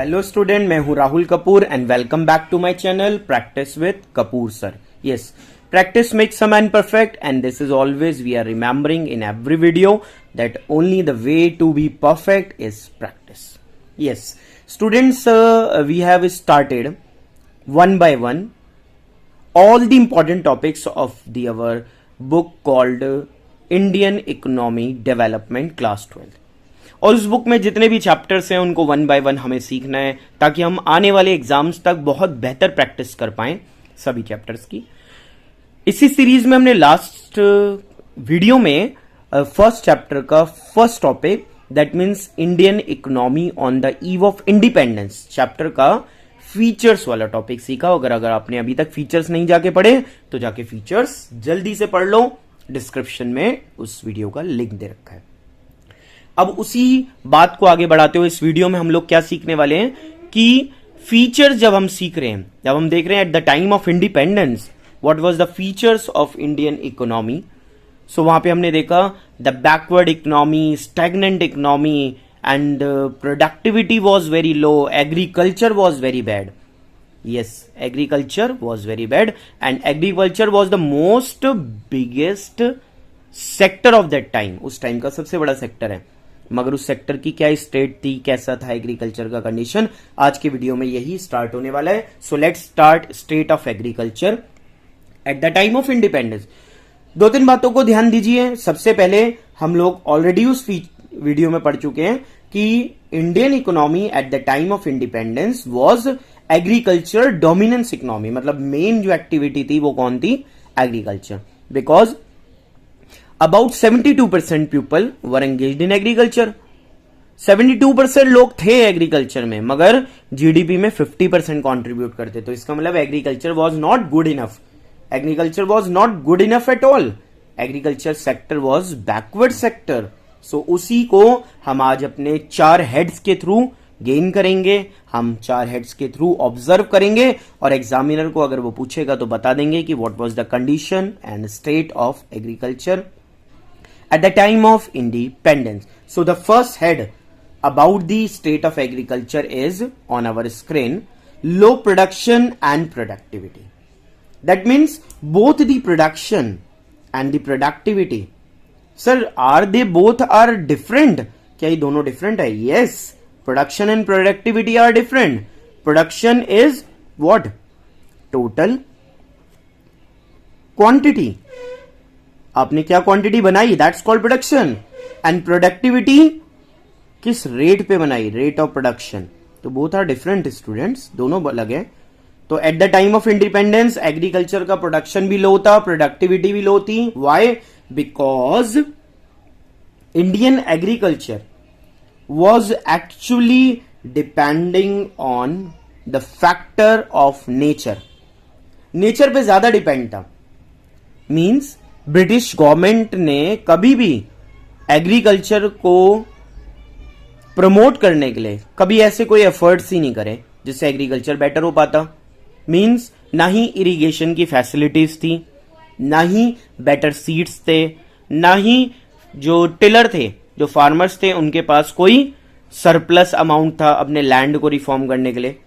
Hello student, मैं हूं Rahul Kapoor and welcome back to my channel practice with Kapoor sir. Yes, practice makes a man perfect, and this is always we are remembering in every video that only the way to be perfect is practice. Yes, students, we have started one by one all the important topics of our book called Indian Economy Development Class 12. और उस book में जितने भी chapters हैं उनको one by one हमें सीखना है ताकि हम आने वाले एग्जाम्स तक बहुत बेहतर प्रैक्टिस कर पाएं सभी चैप्टर्स की. इसी सीरीज में हमने लास्ट वीडियो में फर्स्ट चैप्टर का first topic that means Indian economy on the eve of independence chapter का फीचर्स वाला टॉपिक सीखा. अगर आपने अभी तक फीचर्स नहीं जाके पढ़े तो जाके फीचर्स जल्दी से पढ़ लो, डिस्क्रिप्शन में उस वीडियो का लिंक दे रखा है. अब उसी बात को आगे बढ़ाते हुए इस वीडियो में हम लोग क्या सीखने वाले हैं कि फीचर्स जब हम सीख रहे हैं, जब हम देख रहे हैं at the time of independence what was the features of Indian economy. So वहां पे हमने देखा the backward economy, stagnant economy and productivity was very low, agriculture was very bad. yes, agriculture was very bad and agriculture was the most biggest sector of that time. उस time का सबसे बड़ा sector है, मगर उस sector की क्या state थी, कैसा था एग्रीकल्चर का कंडीशन, आज के वीडियो में यही स्टार्ट होने वाला है. So let's start state of agriculture at the time of independence. दो तीन बातों को ध्यान दीजिए. सबसे पहले हम लोग ऑलरेडी उस वीडियो में पढ़ चुके हैं कि Indian economy eight the time of independence was agriculture dominance economy. मतलब मेन जो एक्टिविटी थी वो कौन थी, agriculture. Because about 72% people were engaged in agriculture. 72% लोग थे एग्रीकल्चर में, मगर जीडीपी में 50% कॉन्ट्रीब्यूट करते. तो इसका मतलब agriculture was not good enough. Agriculture was not good enough at all. Agriculture sector was backward sector. So उसी को हम आज अपने 4 हेड्स के थ्रू गेन करेंगे. हम 4 हेड्स के थ्रू ऑब्जर्व करेंगे और एग्जामिनर को अगर वो पूछेगा तो बता देंगे कि what was the condition and state of agriculture at the time of independence. So the first head about the state of agriculture is on our screen, low production and productivity. That means both the production and the productivity. Sir, are they both are different? क्या ये दोनों different है? Yes, production and productivity are different. Production is what? Total quantity. आपने क्या quantity बनाई, that's called production. And productivity किस rate पे बनाई, रेट ऑफ प्रोडक्शन. तो बोथ आर डिफरेंट स्टूडेंट्स, दोनों अलग है. तो eight the time of independence agriculture का प्रोडक्शन भी लो था, प्रोडक्टिविटी भी लो थी. Why? Because Indian agriculture was actually depending on the factor of nature. Nature पे ज्यादा डिपेंड था. मीन्स ब्रिटिश गवर्नमेंट ने कभी भी एग्रीकल्चर को प्रमोट करने के लिए कभी ऐसे कोई एफर्ट्स ही नहीं करे जिससे एग्रीकल्चर बेटर हो पाता. मींस ना ही इरिगेशन की फैसिलिटीज थी, ना ही बेटर सीड्स थे, ना ही जो टिलर थे, जो फार्मर्स थे, उनके पास कोई सरप्लस अमाउंट था अपने लैंड को रिफॉर्म करने के लिए.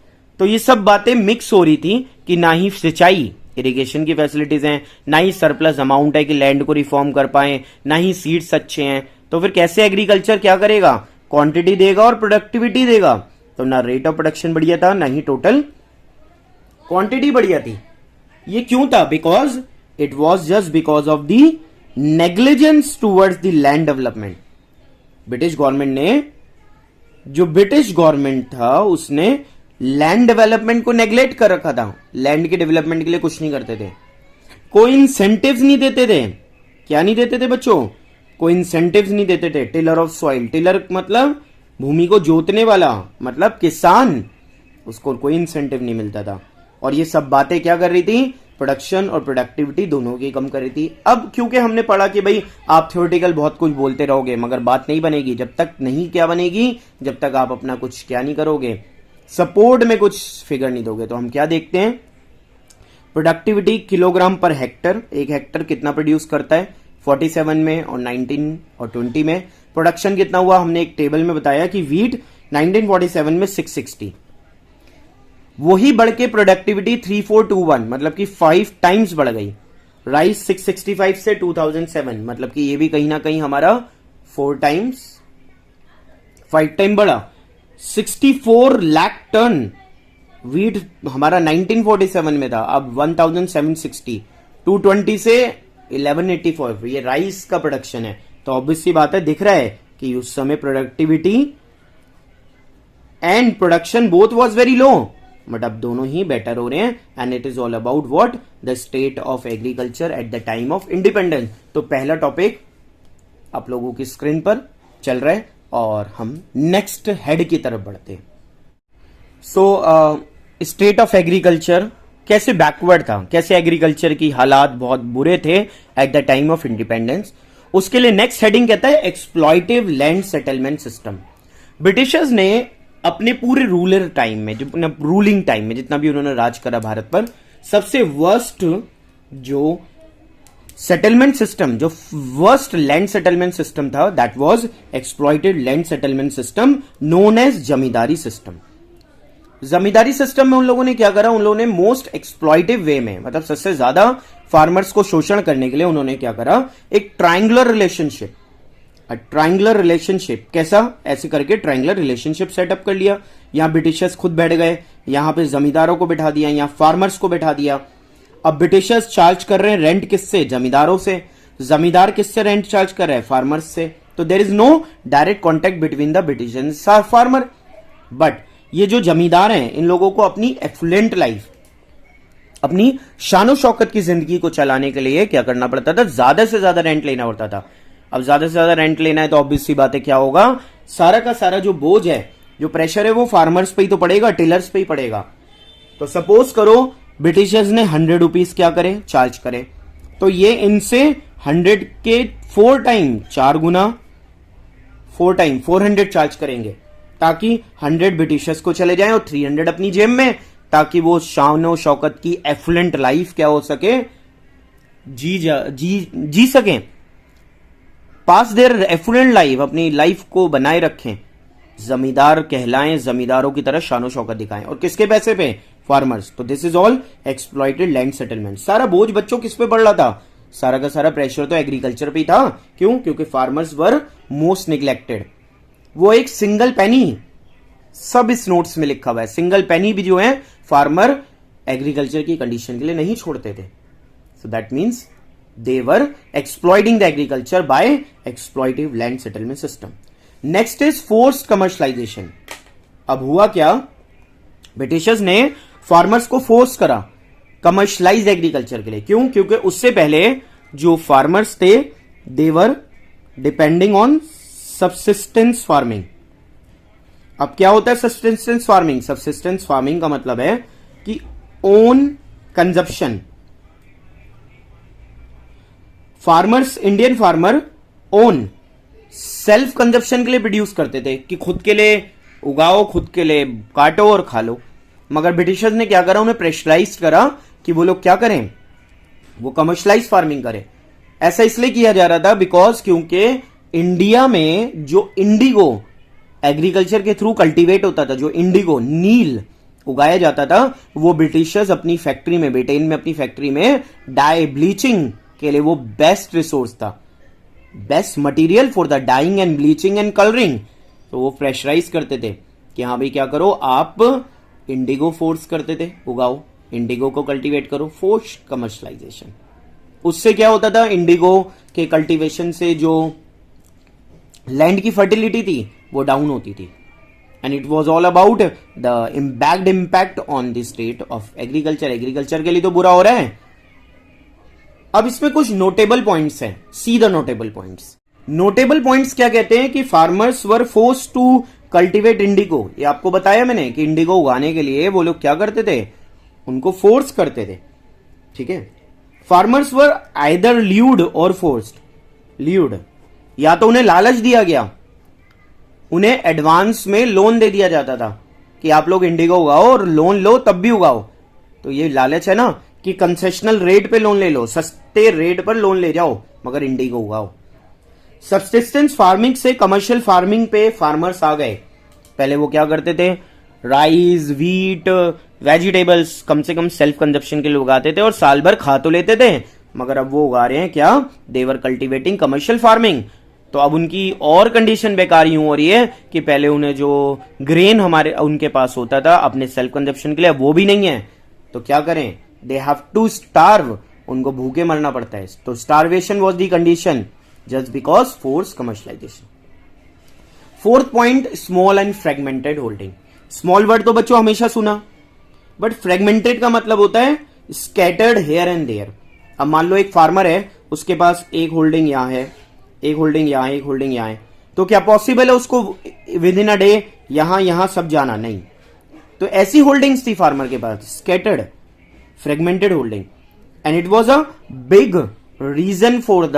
तो ये सब बातें मिक्स हो रही थी कि ना ही सिंचाई, इरिगेशन की फैसिलिटीज हैं, ना ही सरप्लस अमाउंट है कि लैंड को रिफॉर्म कर पाए, ना ही सीड्स अच्छे हैं. तो फिर कैसे एग्रीकल्चर क्या करेगा, क्वांटिटी देगा और प्रोडक्टिविटी देगा. तो ना रेट ऑफ प्रोडक्शन बढ़िया था, ना ही टोटल क्वांटिटी बढ़िया थी. ये क्यों था? Because it was just because of the negligence towards the land development. British government ने, जो ब्रिटिश गवर्नमेंट था उसने लैंड डेवलपमेंट को नेग्लेक्ट कर रखा था. लैंड के डेवलपमेंट के लिए कुछ नहीं करते थे, कोई इंसेंटिव्स नहीं देते थे. क्या नहीं देते थे बच्चों? कोई इंसेंटिव्स नहीं देते थे. टिलर ऑफ सॉइल, टिलर मतलब भूमि को जोतने वाला, मतलब किसान, उसको कोई इंसेंटिव नहीं मिलता था. और ये सब बातें क्या कर रही थी, प्रोडक्शन और प्रोडक्टिविटी दोनों की कम कर रही थी. अब क्योंकि हमने पढ़ा कि भाई आप थ्योरेटिकल बहुत कुछ बोलते रहोगे मगर बात नहीं बनेगी जब तक नहीं क्या बनेगी, जब तक आप अपना कुछ क्या नहीं करोगे, सपोर्ट में कुछ फिगर नहीं दोगे. तो हम क्या देखते हैं, प्रोडक्टिविटी किलोग्राम पर हेक्टर. एक हेक्टर कितना प्रोड्यूस करता है, 47 में और 19 और 20 में. प्रोडक्शन कितना हुआ, हमने एक टेबल में बताया कि वीट 1947 में 660, वही बढ़ के प्रोडक्टिविटी 3421 मतलब कि 5 टाइम्स बढ़ गई। राइस 665 से 2007 मतलब कि ये भी कहीं ना कहीं हमारा 5 टाइम बढ़ा। 64 लाख टन वीट हमारा 1947 में था, अब 1760, 220 से 1184 ये राइस का प्रोडक्शन है। तो ऑब्वियस सी बात है, दिख रहा है कि उस समय productivity and production both was very low, but अब दोनों ही बेटर हो रहे हैं। And it is all about what, the state of agriculture at the time of independence. तो पहला टॉपिक आप लोगों की स्क्रीन पर चल रहा है और हम नेक्स्ट हेड की तरफ बढ़ते हैं। सो स्टेट ऑफ एग्रीकल्चर कैसे बैकवर्ड था, कैसे एग्रीकल्चर की हालात बहुत बुरे थे eight the time of independence, उसके लिए नेक्स्ट हेडिंग कहता है एक्सप्लॉइटिव लैंड सेटलमेंट सिस्टम। ब्रिटिशर्स ने अपने पूरे रूलर टाइम में, जो रूलिंग टाइम में जितना भी उन्होंने राज करा भारत पर, सबसे वर्स्ट जो सेटलमेंट सिस्टम, जो वर्स्ट लैंड सेटलमेंट सिस्टम था, that was exploited land settlement system known as zamindari system. Zamindari system में उन लोगों ने क्या करा, उन लोगों ने मोस्ट एक्सप्लॉइटिव वे में, मतलब सबसे ज्यादा फार्मर्स को शोषण करने के लिए उन्होंने क्या करा, एक ट्रायंगुलर रिलेशनशिप, ट्रायंगुलर रिलेशनशिप कैसा, ऐसे करके ट्रायंगुलर रिलेशनशिप सेटअप कर लिया। यहां ब्रिटिशर्स खुद बैठ गए, यहां पे जमींदारों को बैठा दिया, यहां फार्मर्स को बैठा दिया। अब ब्रिटिशर्स चार्ज कर रहे हैं रेंट किससे, जमींदारों से। जमींदार किससे रेंट चार्ज कर रहे हैं, फार्मर्स से। तो there is no direct contact between the British and farmer. But ये जो जमींदार हैं, इन लोगों को अपनी एफ्लुएंट लाइफ, अपनी शानो शौकत की जिंदगी को चलाने के लिए क्या करना पड़ता था, ज्यादा से ज्यादा रेंट लेना पड़ता था। अब ज्यादा से ज्यादा रेंट लेना है तो ऑब्वियस सी बात है, क्या होगा, सारा का सारा जो बोझ है, जो प्रेशर है, वो फार्मर्स पे ही तो पड़ेगा, टिलर्स पे ही पड़ेगा। तो सपोज करो ब्रिटिशर्स ने 100 रुपीज क्या करे, चार्ज करे, तो ये इनसे 100 के 4 टाइम, 4 गुना 4 टाइम 400 चार्ज करेंगे, ताकि 100 ब्रिटिशर्स को चले जाएं और 300 अपनी जेब में, ताकि वो शानो शौकत की एफ्लुएंट लाइफ क्या हो सके, जी सकें, पास देयर एफ्लुएंट लाइफ, अपनी लाइफ को बनाए रखें, जमींदार कहलाएं, जमींदारों की तरह शानो शौकत दिखाएं। और किसके पैसे पे, फार्मर्स। तो this is all exploited land settlement. सारा बोझ बच्चों किस पे पड़ रहा था, सारा का सारा प्रेशर तो एग्रीकल्चर पे ही था। क्यों, क्योंकि फार्मर्स वर मोस्ट निग्लेक्टेड। वो एक सिंगल पेनी, सब इस नोट्स में लिखा हुआ है, सिंगल पेनी भी जो है फार्मर एग्रीकल्चर की कंडीशन के लिए नहीं छोड़ते थे। So that means they were exploiting the agriculture by exploitive land settlement system. Next is forced commercialization. अब हुआ क्या, ब्रिटिशर्स ने फार्मर्स को फोर्स करा कमर्शलाइज एग्रीकल्चर के लिए। क्यों, क्योंकि उससे पहले जो फार्मर्स थे, दे वर डिपेंडिंग ऑन सबसिस्टेंस फार्मिंग। अब क्या होता है सबसिस्टेंस फार्मिंग, सबसिस्टेंस फार्मिंग का मतलब है कि own consumption. Farmers, Indian farmer own self consumption के लिए प्रोड्यूस करते थे, कि खुद के लिए उगाओ, खुद के लिए काटो और खा लो। मगर ब्रिटिशर्स ने क्या करा, उन्हें प्रेशराइज करा कि वो लोग क्या करें, वो कमर्शलाइज फार्मिंग करें। ऐसा इसलिए किया जा रहा था बिकॉज क्योंकि इंडिया में जो इंडिगो एग्रीकल्चर के थ्रू कल्टीवेट होता था, जो इंडिगो नील उगाया जाता था, वो ब्रिटिशर्स अपनी फैक्ट्री में, ब्रिटेन में अपनी फैक्ट्री में डाई ब्लीचिंग के लिए वो बेस्ट रिसोर्स था, best material for the dyeing and bleaching and colouring. तो वो प्रेशराइज करते थे कि हाँ भाई क्या करो, आप इंडिगो फोर्स करते थे, उगाओ, इंडिगो को कल्टीवेट करो, फोर्स्ड कमर्शलाइजेशन। उससे क्या होता था, इंडिगो के कल्टीवेशन से जो लैंड की फर्टिलिटी थी वो डाउन होती थी। And it was all about the bad impact on the state of agriculture. Agriculture के लिए तो बुरा हो रहा है। अब इसमें कुछ नोटेबल पॉइंट्स हैं, see the notable points. Notable points क्या कहते हैं कि farmers were forced to cultivate indigo. ये आपको बताया मैंने कि इंडिगो उगाने के लिए वो लोग क्या करते थे, उनको फोर्स करते थे। ठीक है, फार्मर्स वर आइदर ल्यूड और फोर्स्ड। ल्यूड, या तो उन्हें लालच दिया गया, उन्हें एडवांस में लोन दे दिया जाता था कि आप लोग इंडिगो उगाओ और लोन लो तब भी उगाओ। तो ये लालच है ना कि कंसेशनल रेट पे लोन ले लो, सस्ते रेट पर लोन ले जाओ, मगर इंडिगो उगाओ। सब्सिस्टेंस फार्मिंग से कमर्शियल फार्मिंग पे फार्मर्स आ गए। पहले वो क्या करते थे, राइस, व्हीट, वेजिटेबल्स कम से कम सेल्फ कंजप्शन के लिए उगाते थे और साल भर खा तो लेते थे, मगर अब वो उगा रहे हैं क्या, देवर कल्टिवेटिंग कमर्शियल फार्मिंग। तो अब उनकी और कंडीशन बेकार यूं हो रही है कि पहले उन्हें जो ग्रेन हमारे उनके पास होता था अपने सेल्फ कंजप्शन के लिए, वो भी नहीं है। तो क्या करें, दे हैव टू स्टार्व, उनको भूखे मरना पड़ता है। तो starvation was the condition just because force commercialisation. Fourth point, small and fragmented holding. Small word तो बच्चों हमेशा सुना, बट फ्रेगमेंटेड का मतलब होता है स्कैटर्ड हेयर एंड देयर। अब मान लो एक फार्मर है, उसके पास एक होल्डिंग यहां है, एक होल्डिंग यहां, एक होल्डिंग यहां है, तो क्या पॉसिबल है उसको विद इन अ डे यहां यहां सब जाना? नहीं। तो ऐसी होल्डिंग्स थी फार्मर के पास, scattered fragmented holding, and it was a big reason for the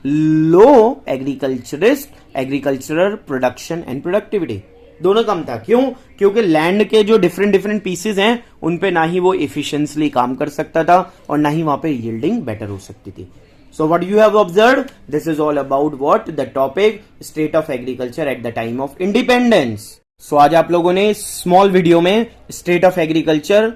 low agricultural production and productivity. दोनों कम था। क्यों? क्योंकि लैंड के जो डिफरेंट डिफरेंट पीसेज हैं उन पे ना ही वो इफिशिएंटली काम कर सकता था और ना ही वहां पे यील्डिंग बेटर हो सकती थी। So what you have observed, this is all about what the topic state of agriculture at the time of independence. So आज आप लोगों ने स्मॉल वीडियो में state of agriculture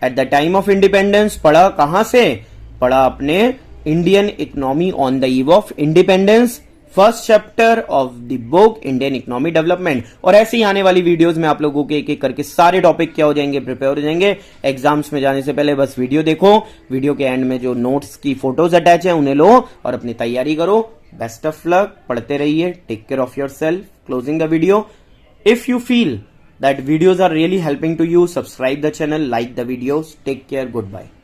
at the time of independence पढ़ा। कहां से पढ़ा? अपने Indian economy on the eve of independence, first chapter of the book Indian economy development. और ऐसे ही आने वाली वीडियोस में आप लोगों के एक एक करके सारे टॉपिक क्या हो जाएंगे, प्रिपेयर हो जाएंगे। एग्जाम्स में जाने से पहले बस वीडियो देखो, वीडियो के एंड में जो नोट्स की फोटोज अटैच है उन्हें लो और अपनी तैयारी करो। बेस्ट ऑफ लक, पढ़ते रहिए, take care of yourself. Closing the video, if you feel that videos are really helping to you, subscribe the channel, like the videos, take care, goodbye.